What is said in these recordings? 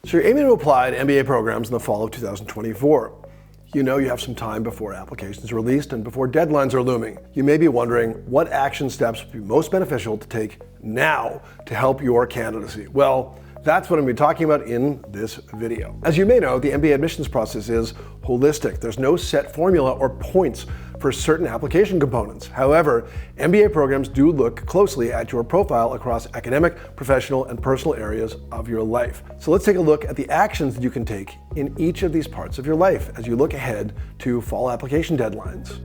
So you're aiming to apply to MBA programs in the fall of 2024. You know you have some time before applications are released and before deadlines are looming. You may be wondering what action steps would be most beneficial to take now to help your candidacy. Well, that's what I'm going to be talking about in this video. As you may know, the MBA admissions process is holistic. There's no set formula or points for certain application components. However, MBA programs do look closely at your profile across academic, professional, and personal areas of your life. So let's take a look at the actions that you can take in each of these parts of your life as you look ahead to fall application deadlines.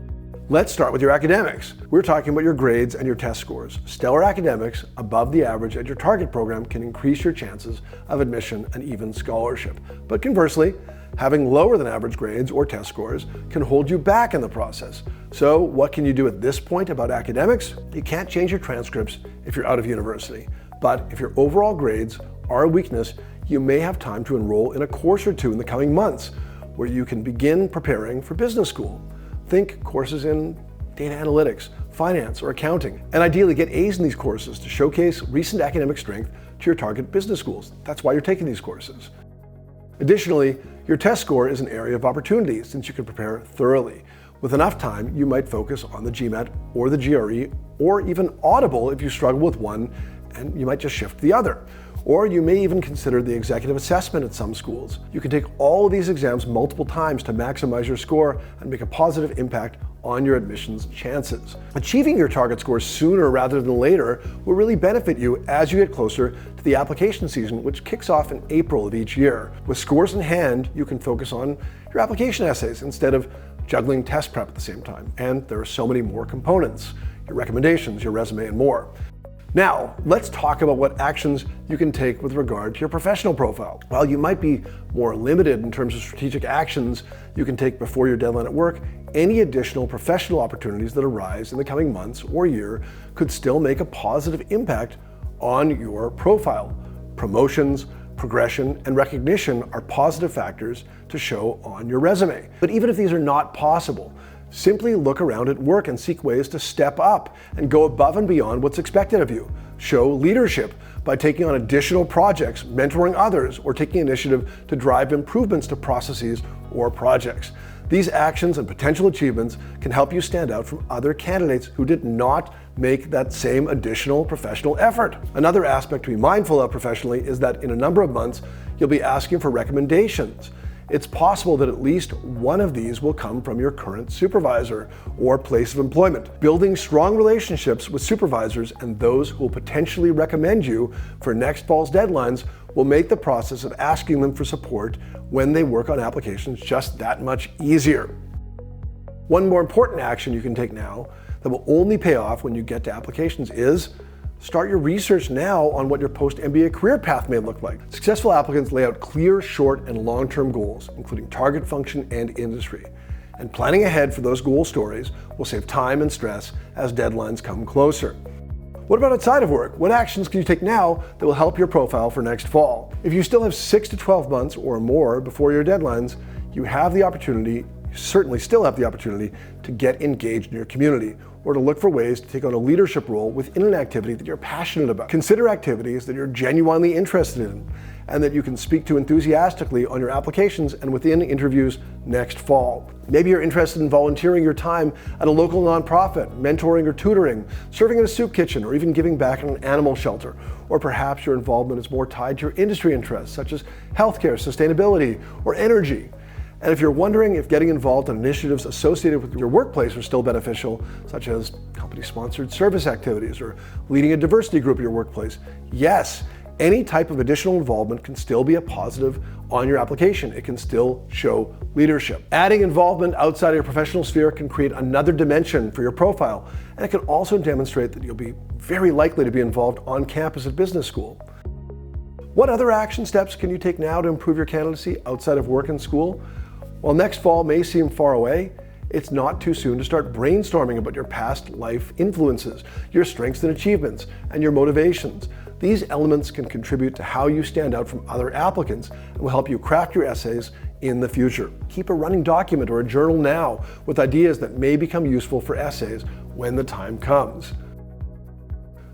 Let's start with your academics. We're talking about your grades and your test scores. Stellar academics above the average at your target program can increase your chances of admission and even scholarship. But conversely, having lower than average grades or test scores can hold you back in the process. So what can you do at this point about academics? You can't change your transcripts if you're out of university. But if your overall grades are a weakness, you may have time to enroll in a course or two in the coming months where you can begin preparing for business school. Think courses in data analytics, finance, or accounting, and ideally get A's in these courses to showcase recent academic strength to your target business schools. That's why you're taking these courses. Additionally, your test score is an area of opportunity since you can prepare thoroughly. With enough time, you might focus on the GMAT or the GRE, or even Audible if you struggle with one, and you might just shift to the other. Or you may even consider the executive assessment at some schools. You can take all of these exams multiple times to maximize your score and make a positive impact on your admissions chances. Achieving your target score sooner rather than later will really benefit you as you get closer to the application season, which kicks off in April of each year. With scores in hand, you can focus on your application essays instead of juggling test prep at the same time. And there are so many more components: your recommendations, your resume, and more. Now, let's talk about what actions you can take with regard to your professional profile. While you might be more limited in terms of strategic actions you can take before your deadline at work, any additional professional opportunities that arise in the coming months or year could still make a positive impact on your profile. Promotions, progression, and recognition are positive factors to show on your resume. But even if these are not possible, simply look around at work and seek ways to step up and go above and beyond what's expected of you. Show leadership by taking on additional projects, mentoring others, or taking initiative to drive improvements to processes or projects. These actions and potential achievements can help you stand out from other candidates who did not make that same additional professional effort. Another aspect to be mindful of professionally is that in a number of months, you'll be asking for recommendations. It's possible that at least one of these will come from your current supervisor or place of employment. Building strong relationships with supervisors and those who will potentially recommend you for next fall's deadlines will make the process of asking them for support when they work on applications just that much easier. One more important action you can take now that will only pay off when you get to applications is start your research now on what your post-MBA career path may look like. Successful applicants lay out clear, short, and long-term goals, including target function and industry. And planning ahead for those goal stories will save time and stress as deadlines come closer. What about outside of work? What actions can you take now that will help your profile for next fall? If you still have 6 to 12 months or more before your deadlines, you certainly still have the opportunity to get engaged in your community, or to look for ways to take on a leadership role within an activity that you're passionate about. Consider activities that you're genuinely interested in and that you can speak to enthusiastically on your applications and within interviews next fall. Maybe you're interested in volunteering your time at a local nonprofit, mentoring or tutoring, serving in a soup kitchen, or even giving back at an animal shelter. Or perhaps your involvement is more tied to your industry interests, such as healthcare, sustainability, or energy. And if you're wondering if getting involved in initiatives associated with your workplace are still beneficial, such as company-sponsored service activities or leading a diversity group at your workplace, yes, any type of additional involvement can still be a positive on your application. It can still show leadership. Adding involvement outside of your professional sphere can create another dimension for your profile, and it can also demonstrate that you'll be very likely to be involved on campus at business school. What other action steps can you take now to improve your candidacy outside of work and school? While next fall may seem far away, it's not too soon to start brainstorming about your past life influences, your strengths and achievements, and your motivations. These elements can contribute to how you stand out from other applicants and will help you craft your essays in the future. Keep a running document or a journal now with ideas that may become useful for essays when the time comes.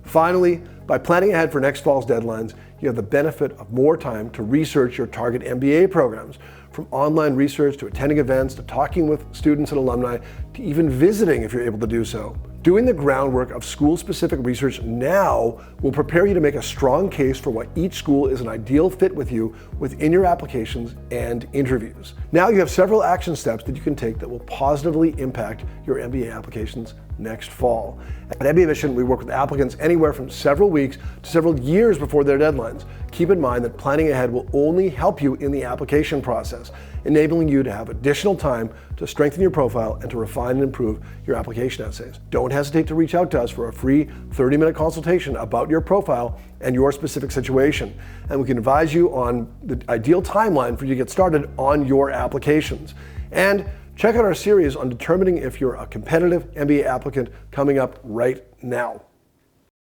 Finally, By planning ahead for next fall's deadlines, you have the benefit of more time to research your target MBA programs, from online research to attending events to talking with students and alumni to even visiting if you're able to do so. Doing the groundwork of school-specific research now will prepare you to make a strong case for why each school is an ideal fit with you within your applications and interviews. Now you have several action steps that you can take that will positively impact your MBA applications next fall. At mbaMission, we work with applicants anywhere from several weeks to several years before their deadlines. Keep in mind that planning ahead will only help you in the application process, enabling you to have additional time to strengthen your profile and to refine and improve your application essays. Don't hesitate to reach out to us for a free 30-minute consultation about your profile and your specific situation, and we can advise you on the ideal timeline for you to get started on your applications. And check out our series on determining if you're a competitive MBA applicant coming up right now.